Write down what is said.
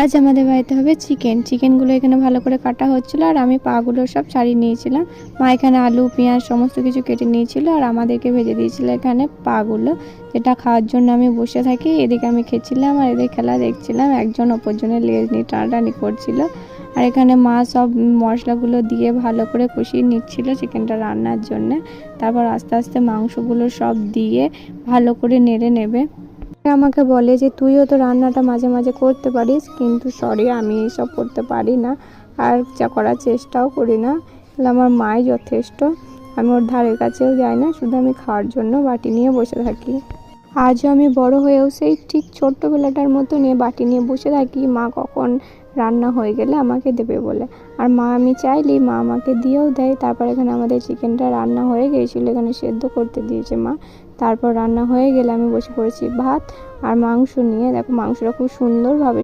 আজ আমাদের বাড়িতে হবে চিকেনগুলো এখানে ভালো করে কাটা হচ্ছিলো আর আমি পাগুলো সব ছাড়িয়ে নিয়েছিলাম। মা এখানে আলু পেঁয়াজ সমস্ত কিছু কেটে নিয়েছিল আর আমাদেরকে ভেজে দিয়েছিল এখানে পাগুলো, যেটা খাওয়ার জন্য আমি বসে থাকি। এদিকে আমি খেয়েছিলাম আর এদের খেলা দেখছিলাম, একজন অপরজনের লেজ নিয়ে টানাটানি করছিল। আর এখানে মা সব মশলাগুলো দিয়ে ভালো করে কষিয়ে নিচ্ছিল চিকেনটা রান্নার জন্য। তারপর আস্তে আস্তে মাংসগুলো সব দিয়ে ভালো করে নেড়ে নেবে। আমাকে বলে যে তুইও তো রান্নাটা মাঝে মাঝে করতে পারিস, কিন্তু সরি আমি এইসব করতে পারি না আর যা করার চেষ্টাও করি না। আমার মাই যথেষ্ট, আমি ওর ধারের কাছেও যাই না, শুধু আমি খাওয়ার জন্য বাটি নিয়ে বসে থাকি। আজও আমি বড় হয়েও সেই ঠিক ছোট্টবেলাটার মতো নিয়ে বাটি নিয়ে বসে থাকি, মা কখন রান্না হয়ে গেলে আমাকে দেবে বলে। আর মা আমি চাইলেই মা আমাকে দিয়েও দেয়। তারপর এখানে আমাদের চিকেনটা রান্না হয়ে গিয়েছিলো, এখানে সেদ্ধ করতে দিয়েছে মা। তারপর রান্না হয়ে গেলে আমি বসে পড়েছি ভাত আর মাংস নিয়ে। দেখো মাংসটা খুব সুন্দরভাবে